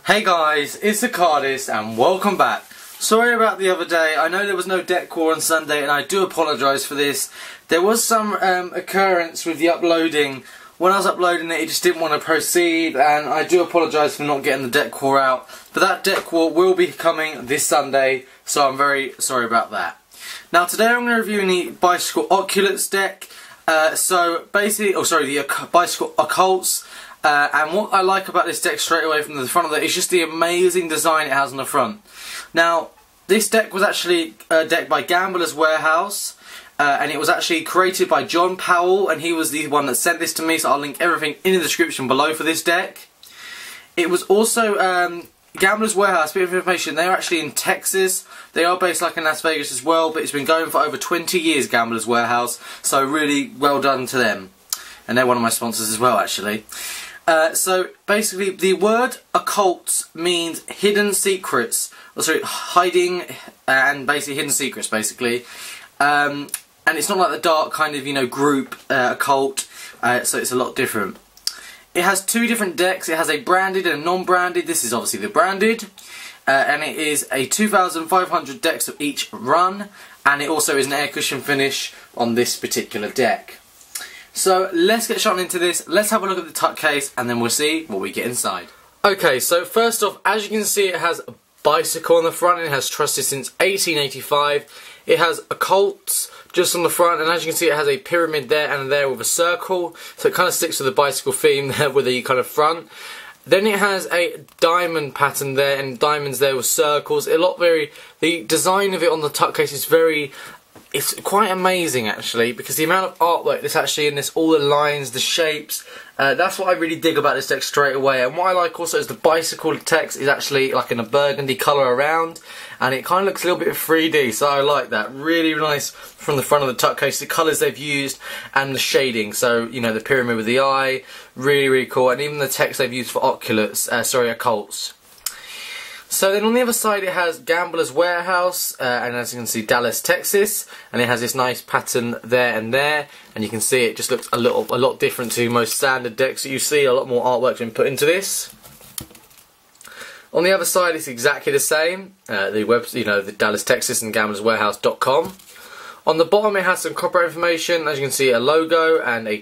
Hey guys, it's TheCardists and welcome back. Sorry about the other day, I know there was no deck core on Sunday and I do apologise for this. There was some occurrence with the uploading. When I was uploading it, it just didn't want to proceed, and I do apologise for not getting the deck core out. But that deck core will be coming this Sunday, so I'm very sorry about that. Now today I'm going to review the Bicycle Occults deck. The Bicycle Occults. And what I like about this deck straight away from the front of it is just the amazing design it has on the front. Now, this deck was actually a deck by Gambler's Warehouse, and it was actually created by John Powell, and he was the one that sent this to me, so I'll link everything in the description below for this deck. It was also Gambler's Warehouse, bit of information, they're actually in Texas. They are based like in Las Vegas as well, but it's been going for over 20 years, Gambler's Warehouse, so really well done to them. And they're one of my sponsors as well, actually. So basically the word occult means hidden secrets, hiding and basically hidden secrets basically, and it's not like the dark kind of group occult, so it's a lot different. It has two different decks. It has a branded and a non-branded. This is obviously the branded, and it is a 2,500 decks of each run, and it also is an air cushion finish on this particular deck. So let's get shot into this, let's have a look at the tuck case and then we'll see what we get inside. Okay, so first off, as you can see, it has a bicycle on the front and it has trusted since 1885. It has occults just on the front, and as you can see it has a pyramid there and there with a circle, so it kind of sticks to the bicycle theme there with the kind of front. Then it has a diamond pattern there and diamonds there with circles. The design of it on the tuck case is it's quite amazing actually, because the amount of artwork that's actually in this, all the lines, the shapes, that's what I really dig about this deck straight away. And what I like also is the bicycle text is actually like in a burgundy colour around, and it kind of looks a little bit 3D, so I like that. Really nice from the front of the tuck case, the colours they've used and the shading, so the pyramid with the eye, really cool, and even the text they've used for occults. So then on the other side it has Gambler's Warehouse, and as you can see Dallas, Texas, and it has this nice pattern there and there, and you can see it just looks a lot different to most standard decks that you see. A lot more artwork's been put into this. On the other side it's exactly the same, the Dallas, Texas and gamblerswarehouse.com. On the bottom it has some copyright information, as you can see a logo and a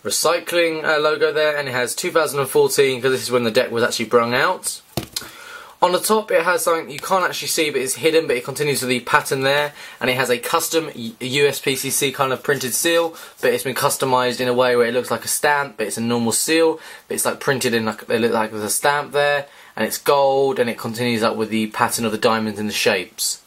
recycling logo there, and it has 2014 because this is when the deck was actually brung out. On the top it has something you can't actually see but it's hidden, but it continues with the pattern there, and it has a custom USPCC kind of printed seal, but it's been customised in a way where it looks like a stamp, but it's a normal seal, but it's like printed in like, it looks like there's a stamp there, and it's gold, and it continues up with the pattern of the diamonds and the shapes.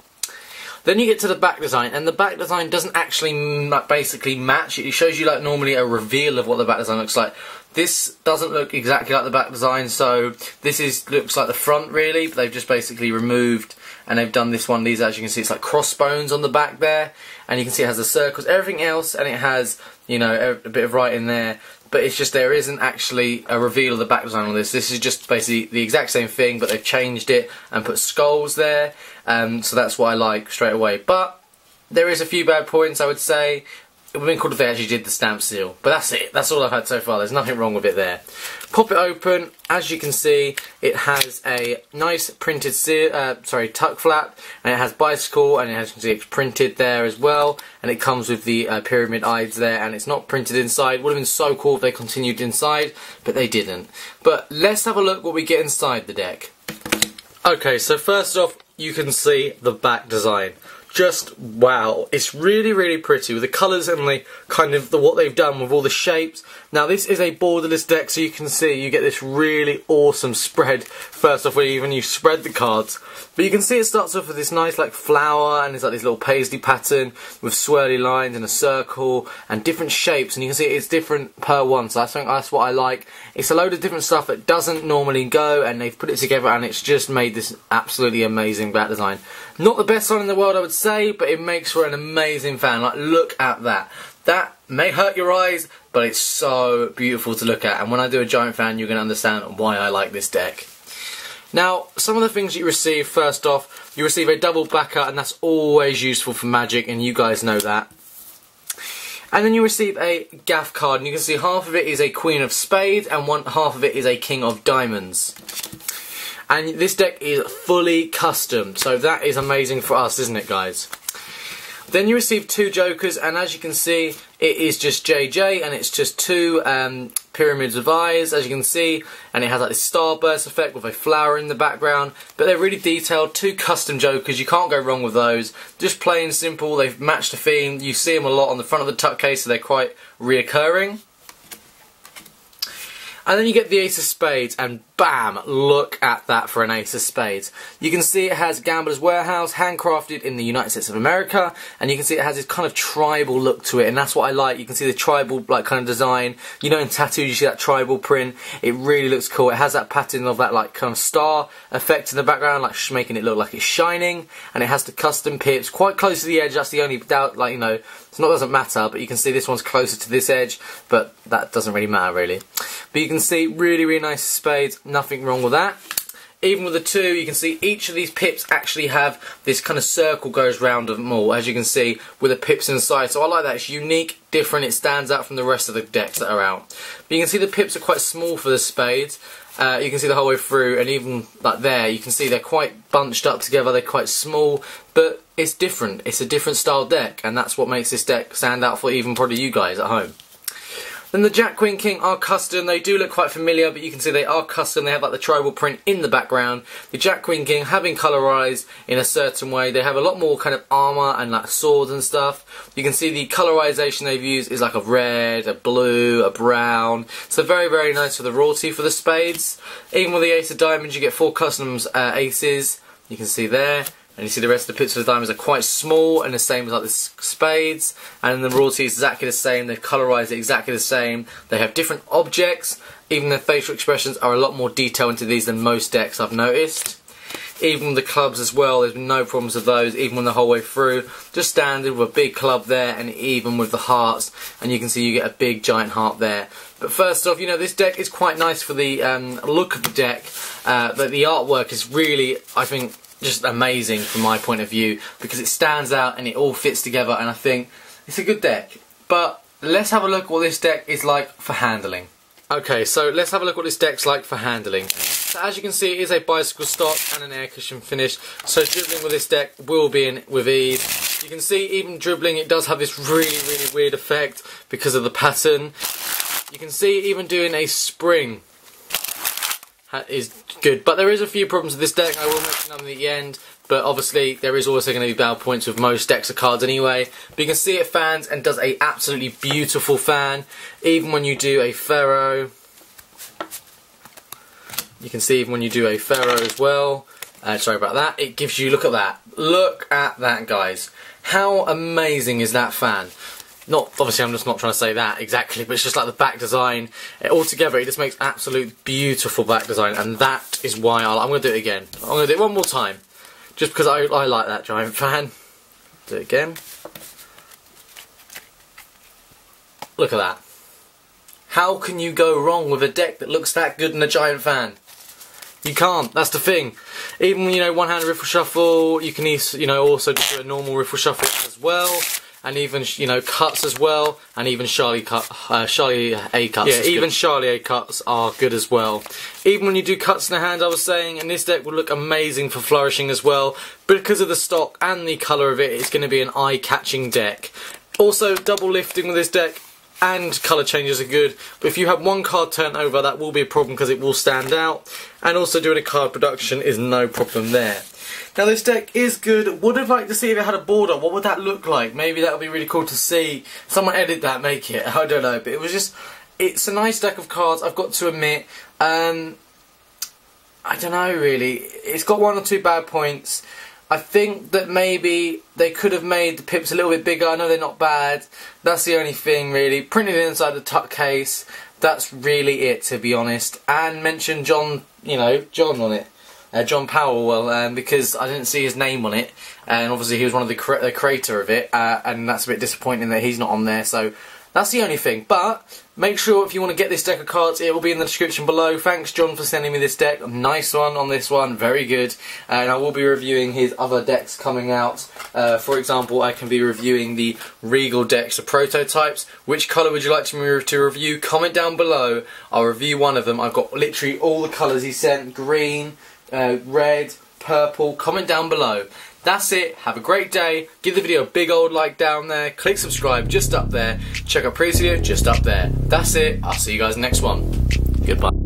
Then you get to the back design, and the back design doesn't actually basically match. It shows you like normally a reveal of what the back design looks like. This doesn't look exactly like the back design, so this looks like the front really, but they've just basically removed, and they've done this one. These, as you can see, it's like crossbones on the back there, and you can see it has the circles, everything else, and it has a bit of writing there. But it's just there isn't actually a reveal of the back design on this. This is just basically the exact same thing, but they've changed it and put skulls there. So that's what I like straight away. But there is a few bad points, I would say. It would have been cool if they actually did the stamp seal. But that's it. That's all I've had so far. There's nothing wrong with it there. Pop it open. As you can see, it has a nice printed tuck flap, and it has bicycle, and as you can see it's printed there as well, and it comes with the pyramid eyes there, and it's not printed inside. Would have been so cool if they continued inside, but they didn't. But let's have a look what we get inside the deck. Okay, so first off, you can see the back design. Just wow, it's really pretty with the colours and the kind of what they've done with all the shapes. Now this is a borderless deck, so you can see you get this really awesome spread first off when you spread the cards. But you can see it starts off with this nice like flower, and it's like this little paisley pattern with swirly lines and a circle and different shapes, and you can see it's different per one, so I think that's what I like. It's a load of different stuff that doesn't normally go, and they've put it together, and it's just made this absolutely amazing back design. Not the best one in the world, I would say, but it makes for an amazing fan. Like, look at that. That may hurt your eyes, but it's so beautiful to look at. And when I do a giant fan, you're going to understand why I like this deck. Now, some of the things you receive, first off, you receive a double backer, and that's always useful for Magic, and you guys know that. And then you receive a gaff card, and you can see half of it is a Queen of Spades, and half of it is a King of Diamonds. And this deck is fully custom, so that is amazing for us, isn't it, guys? Then you receive 2 jokers, and as you can see, it is just JJ, and it's just 2 pyramids of eyes, as you can see, and it has like this starburst effect with a flower in the background. But they're really detailed, 2 custom jokers, you can't go wrong with those. Just plain simple, they've matched the theme. You see them a lot on the front of the tuck case, so they're quite reoccurring. And then you get the Ace of Spades, and bam, look at that for an Ace of Spades. You can see it has Gambler's Warehouse, handcrafted in the United States of America, and you can see it has this kind of tribal look to it, and that's what I like. You can see the tribal like kind of design. You know, in tattoos you see that tribal print. It really looks cool. It has that pattern of that like kind of star effect in the background, like making it look like it's shining, and it has the custom pips quite close to the edge. That's the only doubt, like, you know, it's not, doesn't matter, but you can see this one's closer to this edge, but that doesn't really matter really. But you can see really, really nice spades, nothing wrong with that. Even with the 2, you can see each of these pips actually have this kind of circle goes round them all, as you can see, with the pips inside. So I like that, it's unique, different, it stands out from the rest of the decks that are out. But you can see the pips are quite small for the spades. You can see the whole way through, and even like there, you can see they're quite bunched up together, they're quite small, but it's different. It's a different style deck, and that's what makes this deck stand out for even probably you guys at home. Then the Jack, Queen, King are custom. They do look quite familiar, but you can see they are custom. They have like the tribal print in the background. The Jack, Queen, King have been colorized in a certain way. They have a lot more kind of armor and like swords and stuff. You can see the colorization they've used is like a red, a blue, a brown. So very, very nice for the royalty for the spades. Even with the Ace of Diamonds, you get 4 customs aces. You can see there. And you see the rest of the pips of the diamonds are quite small, and the same as like the spades. And the royalty is exactly the same. They've colorized it exactly the same. They have different objects. Even their facial expressions are a lot more detailed into these than most decks I've noticed. Even with the clubs as well, there's been no problems with those, even when the whole way through. Just standard with a big club there, and even with the hearts. And you can see you get a big giant heart there. But first off, you know, this deck is quite nice for the look of the deck. But the artwork is really, I think, just amazing from my point of view, because it stands out and it all fits together, and I think it's a good deck. But let's have a look at what this deck is like for handling. Okay, so let's have a look at what this deck's like for handling. So as you can see, it is a bicycle stock and an air cushion finish, so dribbling with this deck will be in with ease. You can see even dribbling, it does have this really, really weird effect because of the pattern. You can see even doing a spring is good, but there is a few problems with this deck. I will mention them at the end, but obviously there is also going to be bad points with most decks of cards anyway. But you can see it fans and does a absolutely beautiful fan. Even when you do a Pharaoh, you can see even when you do a Pharaoh as well, sorry about that, it gives you, look at that guys, how amazing is that fan? Not, obviously I'm just not trying to say that exactly, but it's just like the back design. Altogether it just makes absolute beautiful back design, and that is why I'm going to do it again. I'm going to do it one more time, just because I like that giant fan. Do it again. Look at that. How can you go wrong with a deck that looks that good in a giant fan? You can't, that's the thing. Even, you know, one-hand riffle shuffle, you can, you know, also do a normal riffle shuffle as well. And even, you know, cuts as well, and even Charlie A cuts. Yeah, even Charlie A cuts are good as well. Even when you do cuts in the hand, I was saying, and this deck will look amazing for flourishing as well. Because of the stock and the colour of it, it's going to be an eye-catching deck. Also, double lifting with this deck and colour changes are good, but if you have one card turned over, that will be a problem because it will stand out. And also doing a card production is no problem there. Now this deck is good. Would have liked to see if it had a border. What would that look like? Maybe that would be really cool to see. Someone edit that, make it. I don't know, but it was just, it's a nice deck of cards, I've got to admit. I don't know really. It's got 1 or 2 bad points. I think that maybe they could have made the pips a little bit bigger. I know they're not bad. That's the only thing really. Printed inside the tuck case. That's really it, to be honest. And mention John, you know, John on it. John Powell, well, because I didn't see his name on it, and obviously he was one of the creator of it, and that's a bit disappointing that he's not on there, so that's the only thing. But make sure if you want to get this deck of cards, it will be in the description below. Thanks John for sending me this deck, nice one on this one, very good, and I will be reviewing his other decks coming out. For example, I can be reviewing the Regal decks, the prototypes. Which colour would you like me to review? Comment down below, I'll review one of them. I've got literally all the colours he sent, green, red, purple, comment down below. That's it. Have a great day. Give the video a big old like down there. Click subscribe just up there. Check out previous video just up there. That's it. I'll see you guys next one. Goodbye.